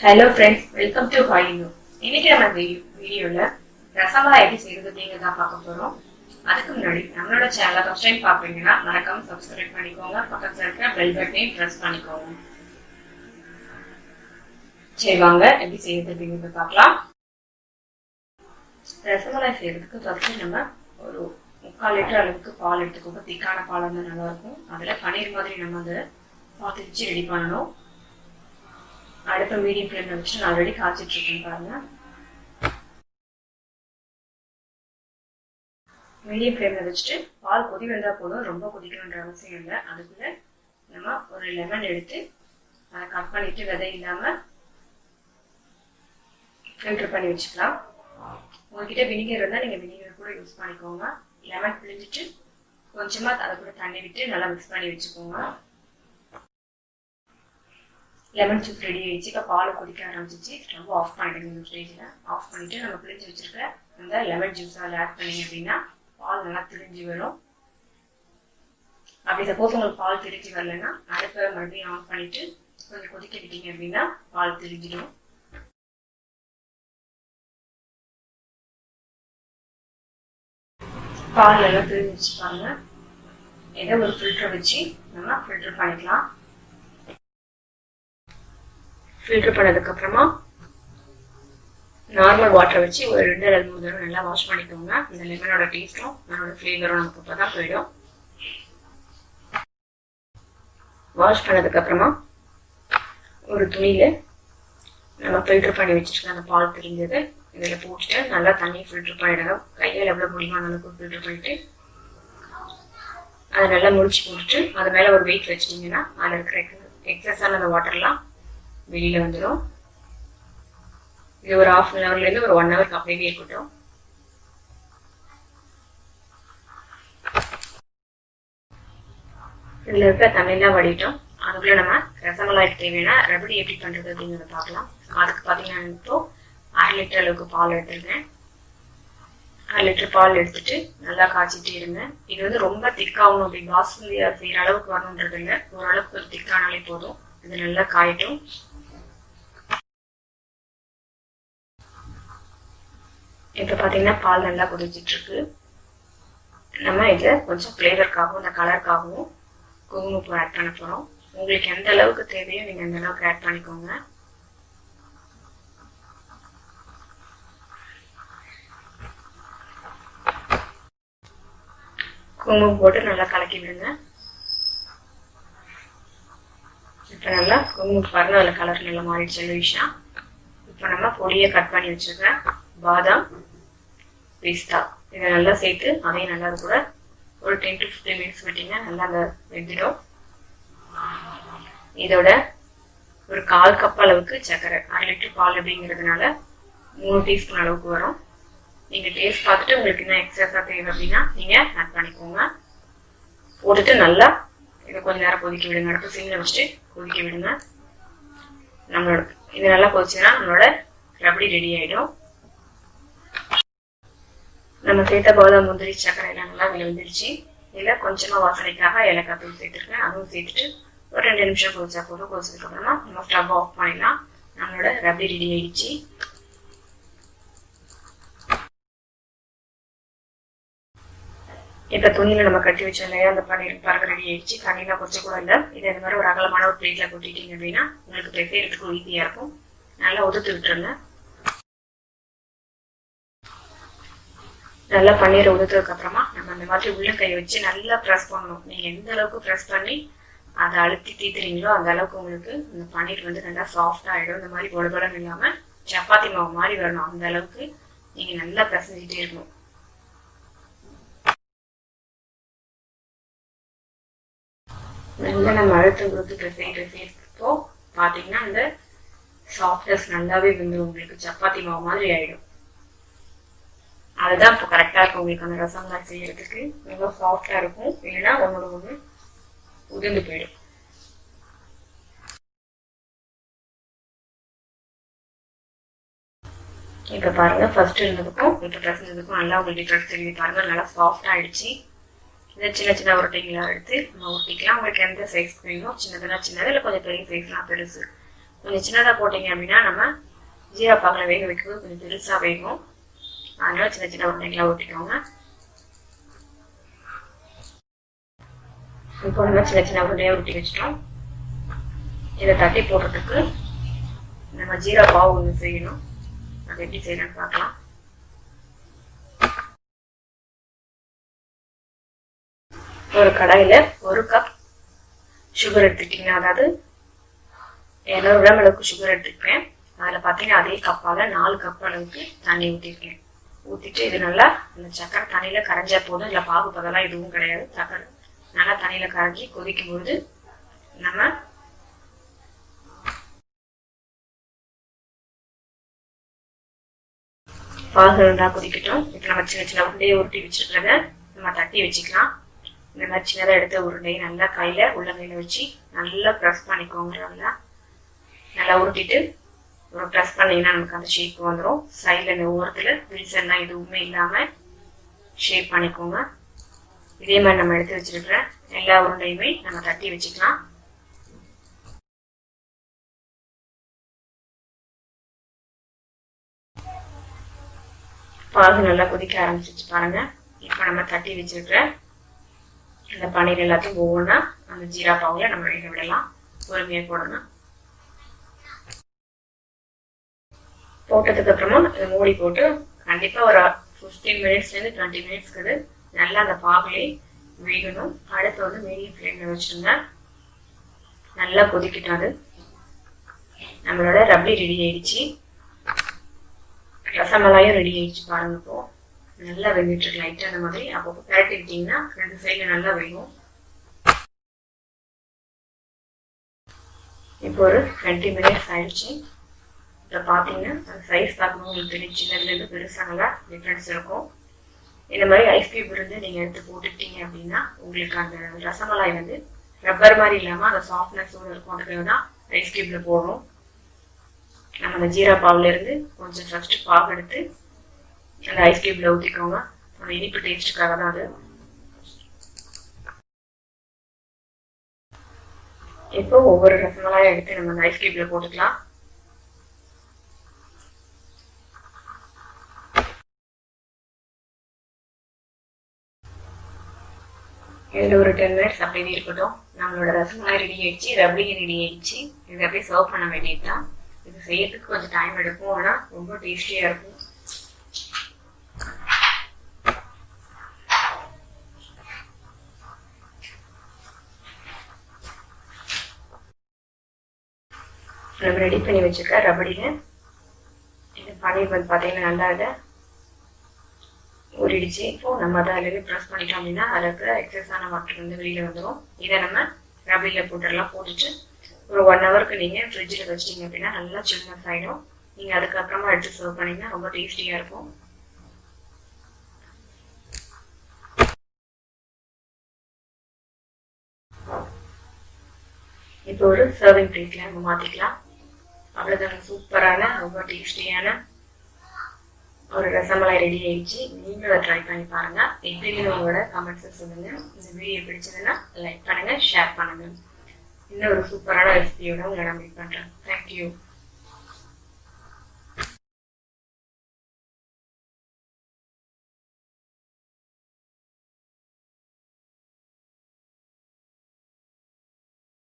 Hello friends, welcome to Hi-Inno. இன்னைக்கு நம்ம வீடியோல ரசமலாய் எப்படி செய்யறது அப்படிங்கறத பார்க்க போறோம். அதுக்கு முன்னாடி நம்மளோட சேனலை ஃபர்ஸ்ட் டைம் பாக்குறீங்கன்னா மறக்காம சப்ஸ்கிரைப் பண்ணிக்கோங்க. பக்கத்துல இருக்க பெல் பட்டனையும் பிரஸ் பண்ணிக்கோங்க. சரி வாங்க எப்படி செய்யறது அப்படிங்கறத பார்க்கலாம். ரசமலாய் செய்யறதுக்கு ஃபர்ஸ்ட் நம்ம ஒரு 3/4 லிட்டர் அளவுக்கு பால் எடுத்துக்கோங்க. திக்கான பால் இருந்தா நல்லா இருக்கும். அதுல பனீர் மாதிரி நம்ம அதை பார்த்து வச்சு ரெடி பண்ணணும். அடுத்த மீடியம் ஃப்ளேம்ல வச்சு நான் ஆல்ரெடி காய்ச்சிட்டு இருக்கேன் பாருங்க. மீடியம் ஃப்ளேம்ல வச்சுட்டு பால் கொதி வந்தா போதும், ரொம்ப கொதிக்கணுன்ற அவசியம் இல்லை. அதுக்குள்ள நம்ம ஒரு லெமன் எடுத்து அதை கட் பண்ணிட்டு விதை இல்லாம ஃபில்டர் பண்ணி வச்சுக்கலாம். உங்ககிட்ட வினிகர் இருந்தால் நீங்க வினிகர் கூட யூஸ் பண்ணிக்கோங்க. லெமன் பிழிஞ்சிட்டு கொஞ்சமா அதை கூட தண்ணி விட்டு நல்லா மிக்ஸ் பண்ணி வச்சுக்கோங்க. லெமன் ஜூஸ் ரெடி ஆயிடுச்சு. இப்போ பால் கொதிக்க ஆரம்பிச்சிச்சு. ரொம்ப ஆஃப் பண்ணிடுங்க. இந்த ஸ்டேஜில் ஆஃப் பண்ணிட்டு நம்ம பிழிஞ்சு வச்சிருக்க அந்த லெமன் ஜூஸ் அதில் ஆட் பண்ணிங்க அப்படின்னா பால் நல்லா திரிஞ்சு வரும். அப்படி சப்போஸ் உங்களுக்கு பால் திரிஞ்சு வரலன்னா அடுப்பை மறுபடியும் ஆஃப் பண்ணிட்டு கொஞ்சம் கொதிக்க விட்டீங்க அப்படின்னா பால் திரிஞ்சிடும். பால் எல்லாம் திரிஞ்சு வச்சுப்பாங்க. ஏதோ ஒரு ஃபில்டர் வச்சு நம்ம ஃபில்டர் பண்ணிக்கலாம். ஃபில்டர் பண்ணதுக்கு அப்புறமா நார்மல் வாட்டரை வச்சு ஒரு 2 அல்லது 3 தடவை நல்லா வாஷ் பண்ணிக்கோங்க. இந்த லெமனோட டேஸ்டும் அதோட ஃப்ளேவரும் நமக்கு அப்பதான் போயிடும். வாஷ் பண்ணதுக்கு அப்புறமா ஒரு துணியில நம்ம ஃபில்டர் பண்ணி வச்சிருக்க அந்த பால் தெரிஞ்சது இதில் போட்டுட்டு நல்லா தண்ணியை ஃபில்டர் பண்ணிடுங்க. கையில் எவ்வளோ முடியுமோ அந்த அளவுக்கு ஃபில்டர் பண்ணிட்டு அதை நல்லா முடிச்சு போட்டுட்டு அது மேலே ஒரு வெயிட் வச்சிட்டிங்கன்னா அதில் இருக்கிற எக்ஸஸான அந்த வாட்டர்லாம் வெளியில வந்துடும். இது ஒரு 1/2 hourல இருந்து ஒரு 1 hour அப்படியே இருக்கட்டும். இதுல இருக்க தண்ணியெல்லாம் வடிட்டோம். அதுக்குள்ள நம்ம ரசமலாய்க்கு தேவையான ரபடி எப்படி பண்றது அப்படிங்கிறத பார்க்கலாம். அதுக்கு பார்த்தீங்கன்னா இப்போ 1/2 லிட்டர் அளவுக்கு பால் எடுத்துருக்கேன். 1/2 லிட்டர் பால் எடுத்துட்டு நல்லா காய்ச்சிட்டே இருங்க. இது வந்து ரொம்ப திக்காகணும் அப்படி பாஸ்மதியா செய்யற அளவுக்கு வரணுன்றது இல்லை. ஓரளவுக்கு ஒரு திக்கானாலே போதும். இது நல்லா காயட்டும். இப்போ பார்த்தீங்கன்னா பால் நல்லா கொதிச்சிட்டு இருக்கு. நம்ம இதில் கொஞ்சம் ஃப்ளேவருக்காகவும் இந்த கலருக்காகவும் குங்குமப்பூ ஆட் பண்ண போகிறோம். உங்களுக்கு எந்த அளவுக்கு தேவையோ நீங்கள் அந்த அளவுக்கு ஆட் பண்ணிக்கோங்க. குங்குமம் போட்டு நல்லா கலக்கி விடுங்க. இப்போ நல்லா குங்குமம் பாருங்க, அதில் கலர் நல்லா மாறிடுச்சு விஷயம். இப்போ நம்ம பொடியை கட் பண்ணி வச்சுருக்கேன் பாதாம் பிஸ்தா இதை நல்லா சேர்த்து அதையும் நல்லா கூட ஒரு 10 to 15 minutes விட்டீங்க நல்லா அந்த வெந்துடும். இதோட ஒரு 1/4 கப் அளவுக்கு சர்க்கரை, 1/2 லிட்டர் பால் அப்படிங்கிறதுனால 3 டீஸ்பூன் அளவுக்கு வரும். நீங்க டேஸ்ட் பார்த்துட்டு உங்களுக்கு என்ன எக்ஸஸா தேவை அப்படின்னா நீங்க ஆட் பண்ணிக்கோங்க. போட்டுட்டு நல்லா இதை கொஞ்ச நேரம் கொதிக்க விடுங்க. அடுத்து சிம்ல வச்சுட்டு கொதிக்க விடுங்க. நம்மளோட இது நல்லா கொதிச்சுன்னா நம்மளோட ரபடி ரெடி ஆயிடும். நம்ம சேர்த்த பாதாம் முந்திரி சர்க்கரை எல்லாம் நல்லா விழுந்துருச்சு. இதில் கொஞ்சமா வாசனைக்காக ஏலக்காய் தூள் சேர்த்துருக்கேன். அதுவும் சேர்த்துட்டு ஒரு 2 நிமிஷம் கொதிச்சா போதும். கொதிச்சதுக்கு அப்புறமா நம்ம ஸ்டவ் ஆஃப் பண்ணிடலாம். நம்மளோட ரபடி ரெடி ஆயிடுச்சு. இப்போ துணியில நம்ம கட்டி வச்சோம் இல்லையா, அந்த பன்னீர் பாருங்க ரெடி ஆயிடுச்சு. தண்ணியெல்லாம் கொஞ்சம் கூட இல்லை. இதை இந்த மாதிரி ஒரு அகலமான ஒரு பிளேட்ல கொட்டிட்டீங்க அப்படின்னா உங்களுக்கு செய்யறதுக்கு ஈஸியா இருக்கும். நல்லா உதுத்து விட்டுருங்க. நல்லா பன்னீரை உதுத்ததுக்கு அப்புறமா நம்ம அந்த மாதிரி உள்ள கையை வச்சு நல்லா ப்ரெஸ் பண்ணணும். நீங்க எந்த அளவுக்கு ப்ரெஸ் பண்ணி அதை அழுத்தி தீத்துறீங்களோ அந்த அளவுக்கு உங்களுக்கு இந்த பன்னீர் வந்து நல்லா சாஃப்ட் ஆயிடும். இந்த மாதிரி பொலபொலன்னு இல்லாம சப்பாத்தி மாவு மாதிரி வரணும். அந்த அளவுக்கு நீங்க நல்லா பிசைஞ்சிட்டே இருக்கணும். நல்லா நம்ம அழுத்தம் கொடுத்து பிசைப்போ பாத்தீங்கன்னா அந்த சாஃப்ட்னஸ் நல்லாவே வந்து உங்களுக்கு சப்பாத்தி மாவு மாதிரி ஆயிடும். அதுதான் இப்போ கரெக்டா இருக்கும் உங்களுக்கு அந்த ரசமலாய் செய்யறதுக்கு. ரொம்ப சாஃப்டா இருக்கும். இல்லைன்னா ஒன்னோட ஒண்ணு உதிர்ந்து போயிடும். இப்ப பாருங்க ஃபர்ஸ்ட் இருந்ததுக்கும் இப்ப பிசைஞ்சதுக்கும் நல்லா உங்களுக்கு டிஃபரன்ஸ் தெரியுது பாருங்க. நல்லா சாஃப்ட் ஆயிடுச்சு. இதை சின்ன சின்ன உருட்டைங்களா எடுத்து நம்ம ஊட்டிக்கலாம். உங்களுக்கு எந்த சைஸ் வேணுமோ சின்னதுனா சின்னது, இல்லை கொஞ்சம் பெரிய சைஸ்லாம் பெருசு கொஞ்சம் சின்னதாக போட்டிங்க அப்படின்னா நம்ம ஜீரா பாகில் வேக வைக்கும்போது கொஞ்சம் பெருசாக வேகும். அதனால சின்ன சின்ன உருண்டைகளாக ஊற்றிக்கோங்க. இப்போ நம்ம சின்ன சின்ன உருண்டையாக ஊற்றி வச்சிட்டோம். இதை தட்டி போடுறதுக்கு நம்ம ஜீரா பாவு ஒன்று செய்யணும். அதை எப்படி செய்யணும்னு பார்க்கலாம். ஒரு கடாயில் 1 கப் சுகர் எடுத்துக்கிட்டீங்கன்னா, அதாவது 200 கிராம் அளவுக்கு சுகர் எடுத்துக்கிறேன். அதில் பார்த்தீங்கன்னா அதே கப்பால் 4 கப் அளவுக்கு தண்ணி ஊற்றிருக்கேன். ஊற்றிட்டு இது நல்லா அந்த சக்கரை தண்ணியில் கரைஞ்சா போதும். இல்லை பாகு பதெல்லாம் எதுவும் கிடையாது. சக்கரை நல்லா தண்ணியில் கரைஞ்சி கொதிக்கும் பொழுது நம்ம பாகு நல்லா கொதிக்கட்டும். இப்போ நம்ம சின்ன சின்ன உருண்டையை உருட்டி வச்சுருக்கிறத நம்ம தட்டி வச்சுக்கலாம். இந்த மாதிரி சின்னதாக எடுத்த உருண்டையை நல்லா கையில் உள்ளங்கையில் வச்சு நல்லா ப்ரெஸ் பண்ணிக்கோங்க. நல்லா உருட்டிட்டு ஒரு ப்ரெஸ் பண்ணிங்கன்னா நமக்கு அந்த ஷேப் வந்துடும். சைடில் இந்த ஓரத்தில் விரிசல்லாம் எதுவுமே இல்லாமல் ஷேப் பண்ணிக்கோங்க. இதே மாதிரி நம்ம எடுத்து வச்சுருக்கிற எல்லா உருண்டையுமே நம்ம தட்டி வச்சுக்கலாம். பாகு நல்லா கொதிக்க ஆரம்பிச்சிச்சு பாருங்க. இப்போ நம்ம தட்டி வச்சிருக்கிற இந்த பன்னீர் எல்லாத்தையும் ஒவ்வொன்றா அந்த ஜீரா பாவுல நம்ம வேக விடலாம். பொறுமையாக போடணும். போட்டதுக்கு அப்புறமா இதை மூடி போட்டு கண்டிப்பாக ஒரு 15 மினிட்ஸ்லேருந்து 20 மினிட்ஸ்க்கு நல்லா அந்த பாகுலே வேகணும். அடுத்து வந்து மீடியம் ஃப்ளேமில் வச்சுருங்க. நல்லா கொதிக்கிட்டோம். அது நம்மளோட ரப்ளி ரெடி ஆயிடுச்சு. ரசமலாயும் ரெடி ஆயிடுச்சு பாருங்க. இப்போ நல்லா வெந்துட்டு இருக்கு. லைட்டாக அந்த மாதிரி அப்பப்போ பரட்டிக்கிட்டிங்கன்னா 2 சைடில் நல்லா வேகும். இப்போ ஒரு 20 மினிட்ஸ் ஆயிடுச்சு. இப்போ பார்த்தீங்கன்னா அந்த சைஸ் பார்க்கணும். உங்களுக்கு தெரியும், சின்னதுலேருந்து பெருசாக நல்லா டிஃப்ரென்ஸ் இருக்கும். இந்த மாதிரி ஐஸ் கியூப் இருந்து நீங்கள் எடுத்து போட்டுக்கிட்டீங்க அப்படின்னா உங்களுக்கு அந்த ரசமலாய் வந்து ரப்பர் மாதிரி இல்லாமல் அந்த சாஃப்ட்னஸோடு இருக்கும். அதுக்காக தான் ஐஸ் கியூப்பில் போடுறோம். நம்ம அந்த ஜீரா பாவுல இருந்து கொஞ்சம் ஃபர்ஸ்ட் பாவு எடுத்து அந்த ஐஸ் கியூப்ல ஊற்றிக்கோங்க. அந்த இனிப்பு டேஸ்ட்டுக்காக தான் அது. இப்போ ஒவ்வொரு ரசமலாயும் எடுத்து நம்ம அந்த ஐஸ் கியூப்ல போட்டுக்கலாம். இதில் ஒரு 10 மினிட்ஸ் அப்படியே இருக்கட்டும். நம்மளோட ரசமலாய் ரெடி ஆயிடுச்சு. ரப்ளியும் ரெடி ஆயிடுச்சு. இதை அப்படியே சர்வ் பண்ண வேண்டியதுதான். இது செய்யறதுக்கு கொஞ்சம் டைம் எடுக்கும். ஆனால் ரொம்ப டேஸ்டியாக இருக்கும். நம்ம ரெடி பண்ணி வச்சுருக்க ரபடியில் இந்த பன்னீர் வந்து பார்த்தீங்கன்னா நல்லா இதை ஊறிடுச்சு. இப்போது நம்ம அதை அதில் ப்ரெஸ் பண்ணிட்டோம் அப்படின்னா அதில் இருக்கிற எக்ஸஸான வாட்டர் வந்து வெளியில் வந்துடும். இதை நம்ம ரபடியில் போட்டுட்டு ஒரு 1 ஹவருக்கு நீங்கள் ஃப்ரிட்ஜில் வச்சிட்டிங்க அப்படின்னா நல்லா சில்னஸ் ஆகிடும். நீங்கள் அதுக்கப்புறமா எடுத்து சர்வ் பண்ணிங்கன்னா ரொம்ப டேஸ்டியாக இருக்கும். இப்போ ஒரு சர்விங் பிளேட்டில் நம்ம மாற்றிக்கலாம். அவ்வளோதான், சூப்பரான ரொம்ப டேஸ்டியான ஒரு ரசமலாய் ரெடி ஆயிடுச்சு. நீங்களும் ட்ரை பண்ணி பாருங்கள். எப்படின்னு உங்களோட கமெண்ட்ஸை சொல்லுங்கள். இந்த வீடியோ பிடிச்சதுன்னா லைக் பண்ணுங்கள், ஷேர் பண்ணுங்கள். இன்னும் ஒரு சூப்பரான ரெசிபியோட உங்களை நான் மீட் பண்ணுறேன். தேங்க்யூ.